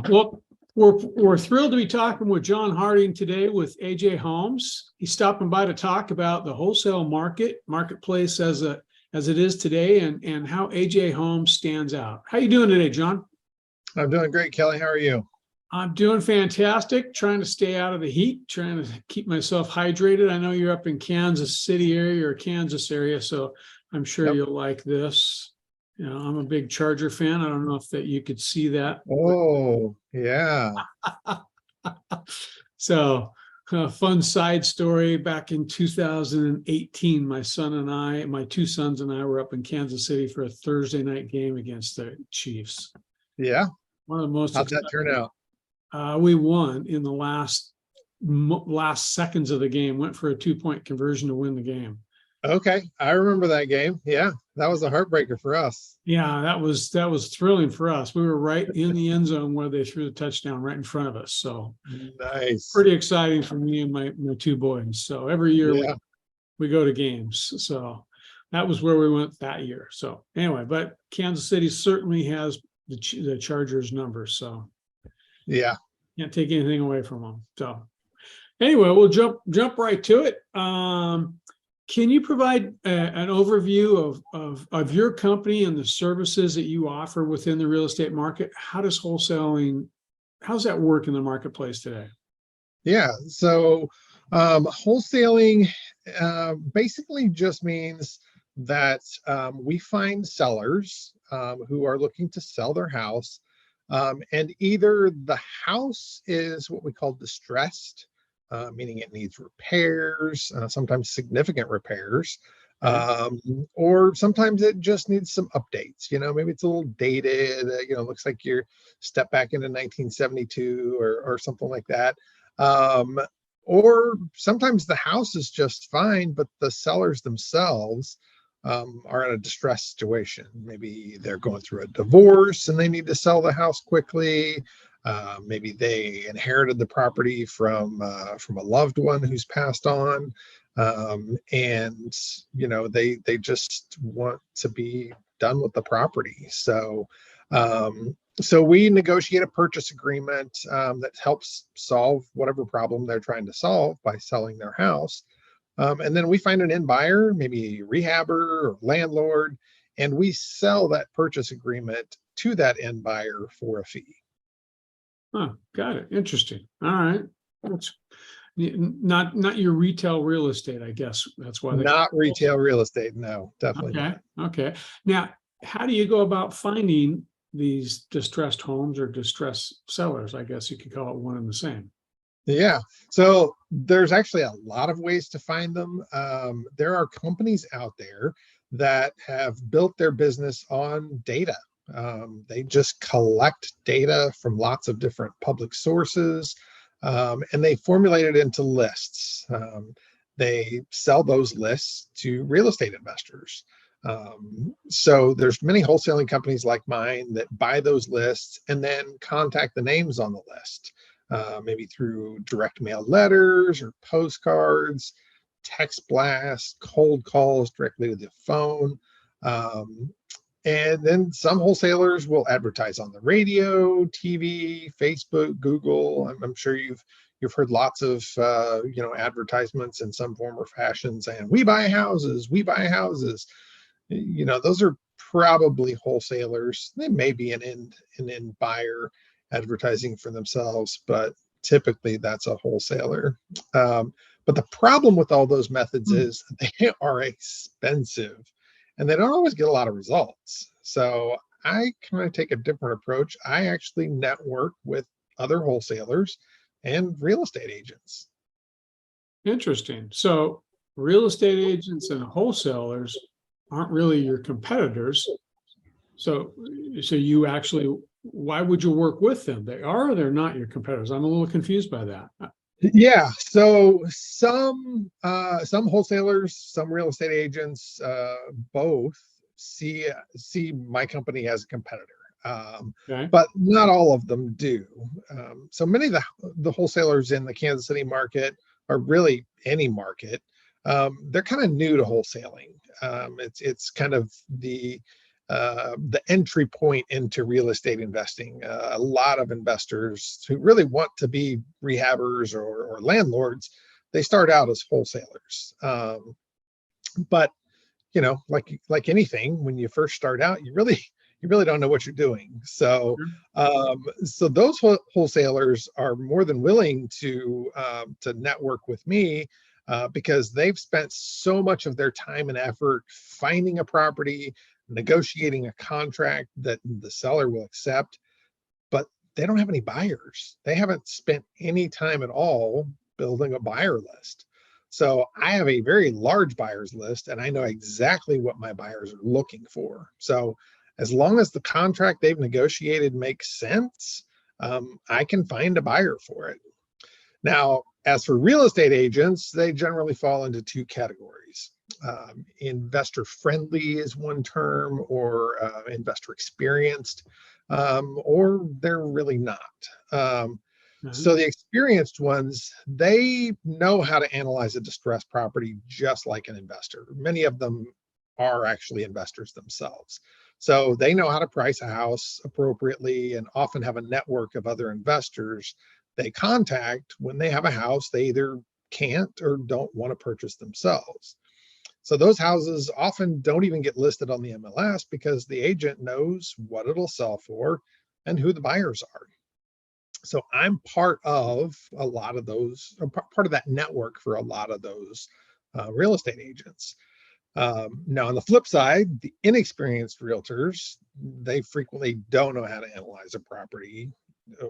Well, we're thrilled to be talking with John Harding today with AJ Homes. He's stopping by to talk about the wholesale marketplace as it is today, and how AJ Homes stands out. How you doing today, John? I'm doing great, Kelly. How are you? I'm doing fantastic, trying to stay out of the heat, trying to keep myself hydrated. I know you're up in Kansas City area or Kansas area, so I'm sure you'll like this. You know, I'm a big Charger fan. I don't know if that you could see that. Oh, yeah. So, a fun side story. Back in 2018, my two sons and I were up in Kansas City for a Thursday night game against the Chiefs. Yeah. One of the most How'd that turn out? We won in the last seconds of the game, went for a 2-point conversion to win the game. Okay. I remember that game. Yeah. That was a heartbreaker for us. Yeah, that was thrilling for us. We were right in the end zone where they threw the touchdown right in front of us. So Nice. pretty exciting for me and my two boys. So every year we go to games. So that was where we went that year. So anyway, but Kansas City certainly has the Chargers number. So yeah, can't take anything away from them. So anyway, we'll jump right to it. Can you provide an overview of your company and the services that you offer within the real estate market? How's that work in the marketplace today? Yeah. So wholesaling basically just means that we find sellers who are looking to sell their house. And either the house is what we call distressed, meaning it needs repairs, sometimes significant repairs, or sometimes it just needs some updates. Maybe it's a little dated, looks like you're stepped back into 1972 or something like that. Or sometimes the house is just fine, but the sellers themselves are in a distressed situation. Maybe they're going through a divorce and they need to sell the house quickly. Maybe they inherited the property from a loved one who's passed on, and they just want to be done with the property. So we negotiate a purchase agreement that helps solve whatever problem they're trying to solve by selling their house. And then we find an end buyer, maybe a rehabber or landlord, and we sell that purchase agreement to that end buyer for a fee. Oh, got it. Interesting. All right. That's not your retail real estate, I guess. That's why not retail real estate. No, definitely not. not. Okay. Now, how do you go about finding these distressed homes or distressed sellers? I guess you could call it one and the same. Yeah. So there's actually a lot of ways to find them. There are companies out there that have built their business on data. They just collect data from lots of different public sources, and they formulate it into lists. They sell those lists to real estate investors. So there's many wholesaling companies like mine that buy those lists and then contact the names on the list, maybe through direct mail letters or postcards, text blasts, cold calls directly to the phone. And then some wholesalers will advertise on the radio, TV, Facebook, Google. I'm sure you've heard lots of advertisements in some form or fashion saying, "We buy houses, we buy houses." Those are probably wholesalers. They may be an end buyer advertising for themselves, but typically that's a wholesaler. But the problem with all those methods is they are expensive and they don't always get a lot of results. So I kind of take a different approach. I actually network with other wholesalers and real estate agents. Interesting. So real estate agents and wholesalers aren't really your competitors. So you actually, why would you work with them? They are or they're not your competitors? I'm a little confused by that. Yeah, so some wholesalers, some real estate agents, both see my company as a competitor, but not all of them do. So many of the wholesalers in the Kansas City market, or really any market, they're kind of new to wholesaling. It's kind of the the entry point into real estate investing. A lot of investors who really want to be rehabbers or landlords, they start out as wholesalers. But like anything, when you first start out, you really don't know what you're doing. So so those wholesalers are more than willing to network with me, because they've spent so much of their time and effort finding a property, negotiating a contract that the seller will accept, but they don't have any buyers. They haven't spent any time at all building a buyer list. So I have a very large buyers list, and I know exactly what my buyers are looking for. So as long as the contract they've negotiated makes sense, I can find a buyer for it. Now, as for real estate agents, they generally fall into two categories. Investor friendly is one term, or investor experienced, or they're really not. So the experienced ones, they know how to analyze a distressed property just like an investor. Many of them are actually investors themselves. So they know how to price a house appropriately, and often have a network of other investors they contact when they have a house they either can't or don't want to purchase themselves. So those houses often don't even get listed on the MLS because the agent knows what it'll sell for and who the buyers are. So I'm part of a lot of those, part of that network for a lot of those real estate agents. Now, on the flip side, the inexperienced realtors, they frequently don't know how to analyze a property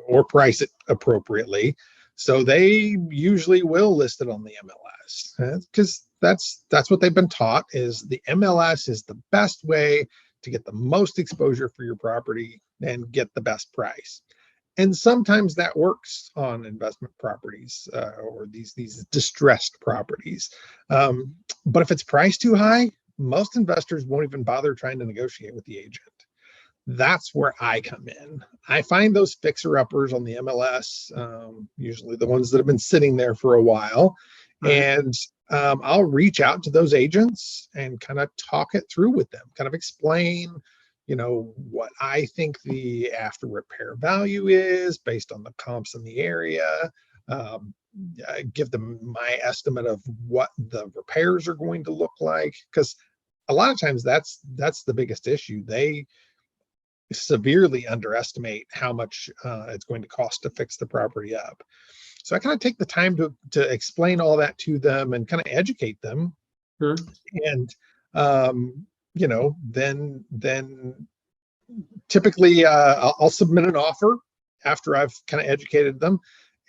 or price it appropriately. So they usually will list it on the MLS, because that's what they've been taught, is the MLS is the best way to get the most exposure for your property and get the best price. And sometimes that works on investment properties, or these distressed properties. But if it's priced too high, most investors won't even bother trying to negotiate with the agent. That's where I come in. I find those fixer-uppers on the MLS, usually the ones that have been sitting there for a while, and I'll reach out to those agents and kind of talk it through with them, kind of explain what I think the after repair value is based on the comps in the area. I give them my estimate of what the repairs are going to look like, because a lot of times that's the biggest issue. They severely underestimate how much it's going to cost to fix the property up. So I kind of take the time to explain all that to them and kind of educate them. Sure. And then typically I'll submit an offer after I've kind of educated them,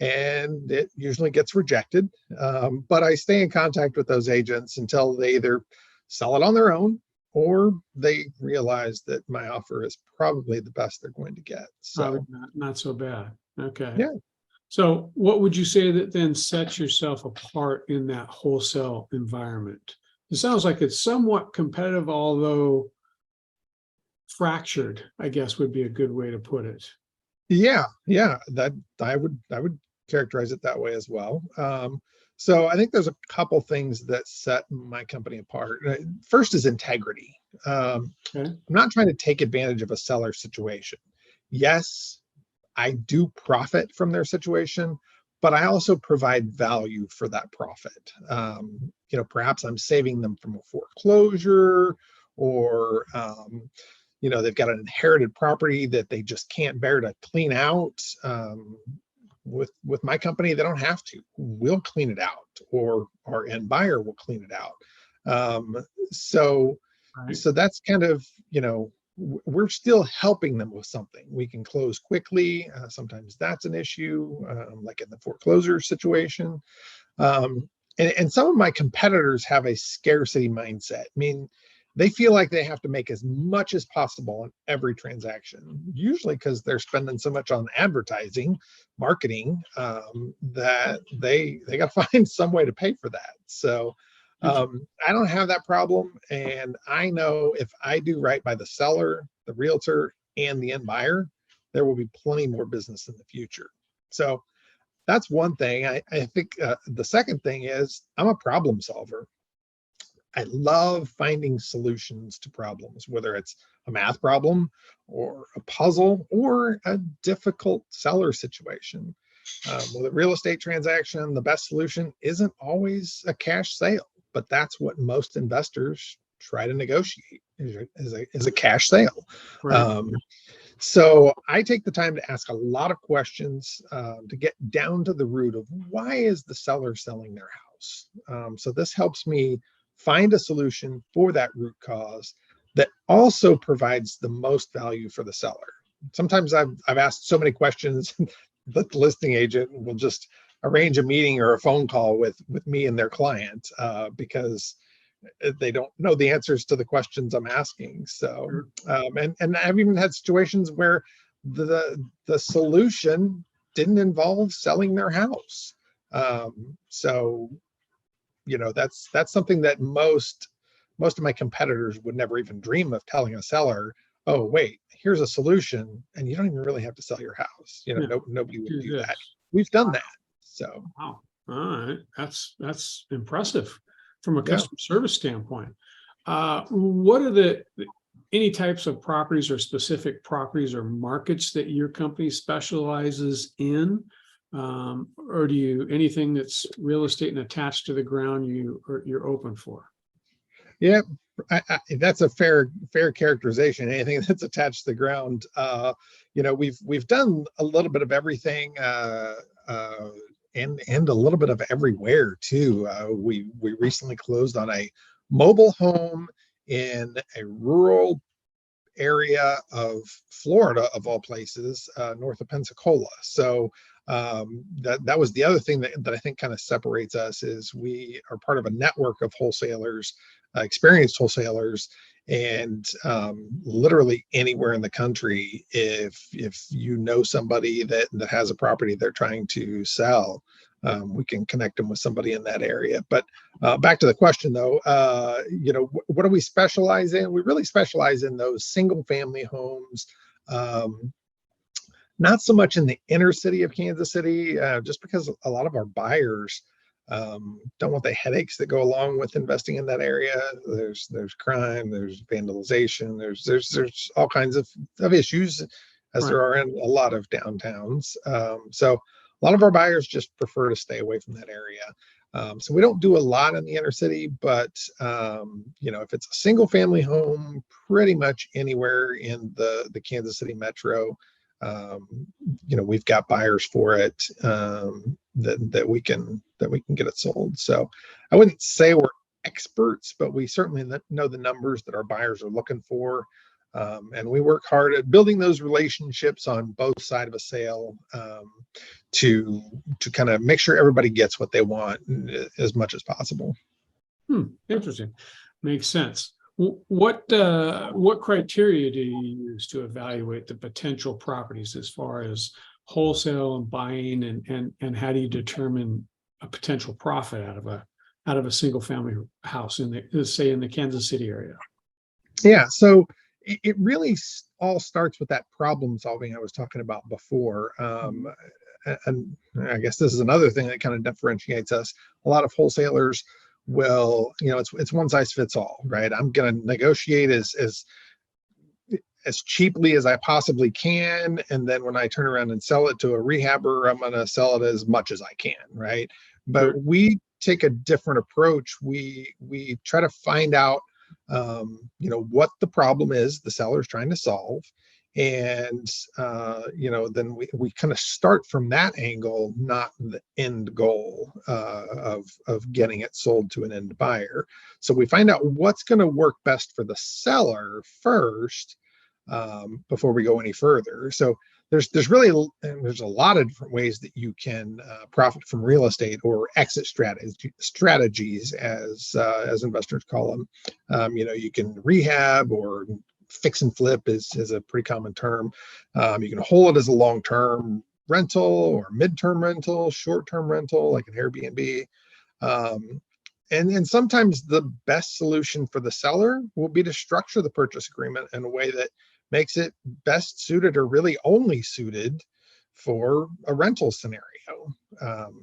and it usually gets rejected. But I stay in contact with those agents until they either sell it on their own or they realize that my offer is probably the best they're going to get. So not so bad. Okay. yeah. So what would you say that then sets yourself apart in that wholesale environment? It sounds like it's somewhat competitive, although fractured, I guess would be a good way to put it. Yeah, that I would characterize it that way as well. So I think there's a couple things that set my company apart. First is integrity. I'm not trying to take advantage of a seller situation. Yes, I do profit from their situation, but I also provide value for that profit. Perhaps I'm saving them from a foreclosure, or they've got an inherited property that they just can't bear to clean out. With my company, they don't have to. We'll clean it out, or our end buyer will clean it out. So that's kind of, we're still helping them with something. We can close quickly. Sometimes that's an issue, like in the foreclosure situation. And some of my competitors have a scarcity mindset. I mean, they feel like they have to make as much as possible on every transaction, usually because they're spending so much on advertising, marketing, that they got to find some way to pay for that. So I don't have that problem. And I know if I do right by the seller, the realtor, and the end buyer, there will be plenty more business in the future. So that's one thing. I think the second thing is I'm a problem solver. I love finding solutions to problems, whether it's a math problem or a puzzle or a difficult seller situation. With a real estate transaction, the best solution isn't always a cash sale, but that's what most investors try to negotiate is a cash sale. Right. Um, so I take the time to ask a lot of questions to get down to the root of why is the seller selling their house. So this helps me find a solution for that root cause that also provides the most value for the seller. Sometimes I've asked so many questions that the listing agent will just arrange a meeting or a phone call with me and their client because they don't know the answers to the questions I'm asking. So, Sure. and I've even had situations where the solution didn't involve selling their house. So, that's something that most of my competitors would never even dream of telling a seller. Oh, wait, here's a solution, and you don't even really have to sell your house. Yeah. Nobody would Do do that. this. We've done that. So, Wow. All right. That's impressive from a yeah. customer service standpoint. What are any types of properties or specific properties or markets that your company specializes in? Or do you anything that's real estate and attached to the ground you're open for? Yeah, that's a fair characterization. Anything that's attached to the ground. We've done a little bit of everything, and a little bit of everywhere too. We recently closed on a mobile home in a rural area of Florida, of all places, north of Pensacola. So that was the other thing that I think kind of separates us is we are part of a network of wholesalers, experienced wholesalers, and literally anywhere in the country, if you know somebody that has a property they're trying to sell, we can connect them with somebody in that area. But back to the question though, what do we specialize in? We really specialize in those single family homes. Not so much in the inner city of Kansas City, just because a lot of our buyers don't want the headaches that go along with investing in that area. There's crime, there's vandalization, there's all kinds of issues, as Right. there are in a lot of downtowns. So a lot of our buyers just prefer to stay away from that area. So we don't do a lot in the inner city, but if it's a single family home, pretty much anywhere in the Kansas City metro, we've got buyers for it, that we can get it sold. So I wouldn't say we're experts, but we certainly know the numbers that our buyers are looking for. And we work hard at building those relationships on both sides of a sale, to kind of make sure everybody gets what they want as much as possible. Interesting. Makes sense. What criteria do you use to evaluate the potential properties as far as wholesale and buying, and how do you determine a potential profit out of a single family house in the Kansas City area? Yeah, so it really all starts with that problem solving I was talking about before. And I guess this is another thing that kind of differentiates us. A lot of wholesalers will, it's one size fits all, right? I'm going to negotiate as cheaply as I possibly can, and then when I turn around and sell it to a rehabber, I'm going to sell it as much as I can, right? But Sure. we take a different approach. We try to find out, what the problem is the seller's trying to solve, and then we kind of start from that angle, not the end goal of getting it sold to an end buyer. So we find out what's going to work best for the seller first, before we go any further. So there's a lot of different ways that you can profit from real estate, or exit strategies, as investors call them. You can rehab, or fix and flip is a pretty common term. You can hold it as a long-term rental, or mid-term rental, short-term rental, like an Airbnb. And sometimes the best solution for the seller will be to structure the purchase agreement in a way that makes it best suited, or really only suited, for a rental scenario.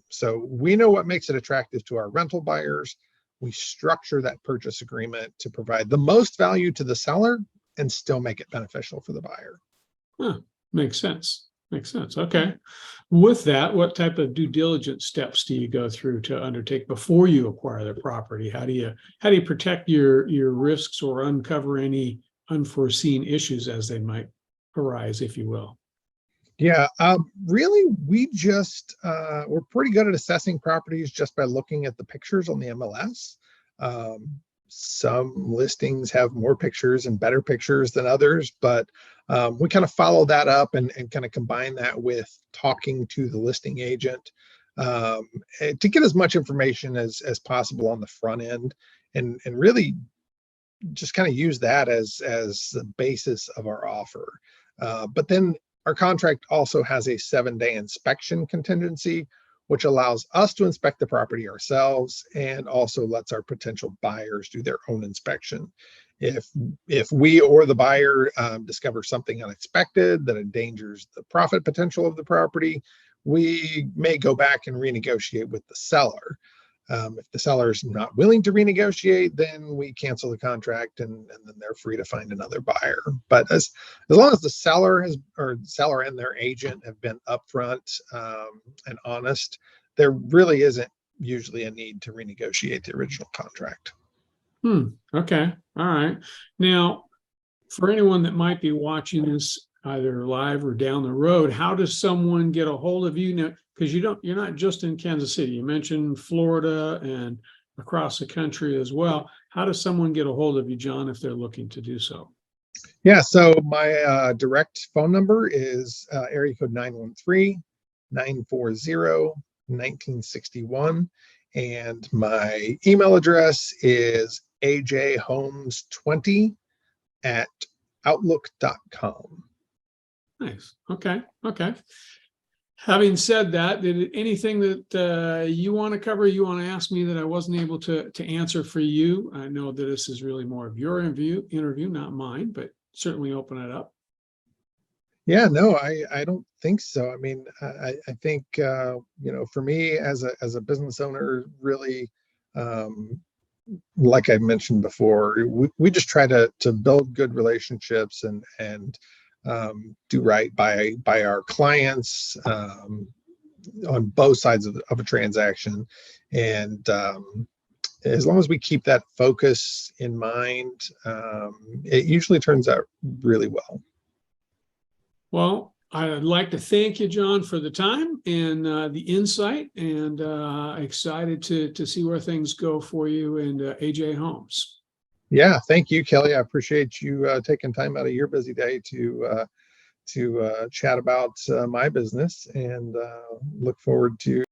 So we know what makes it attractive to our rental buyers. we structure that purchase agreement to provide the most value to the seller and still make it beneficial for the buyer. Huh, makes sense. Makes sense. Okay. With that, what type of due diligence steps do you go through to undertake before you acquire the property? How do you protect your risks or uncover any unforeseen issues as they might arise, if you will? Yeah, really, we're pretty good at assessing properties just by looking at the pictures on the MLS. Um, some listings have more pictures and better pictures than others, but we kind of follow that up and kind of combine that with talking to the listing agent to get as much information as possible on the front end, and really just kind of use that as the basis of our offer. But then our contract also has a 7-day inspection contingency, which allows us to inspect the property ourselves and also lets our potential buyers do their own inspection. If we or the buyer discover something unexpected that endangers the profit potential of the property, we may go back and renegotiate with the seller. If the seller is not willing to renegotiate, then we cancel the contract and then they're free to find another buyer. But as long as the seller and their agent have been upfront and honest, there really isn't usually a need to renegotiate the original contract. Okay. All right. Now, for anyone that might be watching this either live or down the road, how does someone get a hold of you now? Because you're not just in Kansas City. You mentioned Florida and across the country as well. How does someone get a hold of you, John, if they're looking to do so? Yeah, so my direct phone number is area code 913-940-1961. And my email address is ajhomes20@outlook.com. Nice. Okay. Okay. Having said that, anything that you want to cover, you want to ask me that I wasn't able to answer for you? I know that this is really more of your interview, not mine, but certainly open it up. Yeah, no, I don't think so. I mean, I think for me as a business owner, really, like I mentioned before, we just try to build good relationships and do right by our clients on both sides of a transaction, and as long as we keep that focus in mind, it usually turns out really well. Well, I'd like to thank you, John, for the time and the insight, and excited to see where things go for you and AJ Homes. Yeah, thank you, Kelly. I appreciate you taking time out of your busy day to chat about my business, and look forward to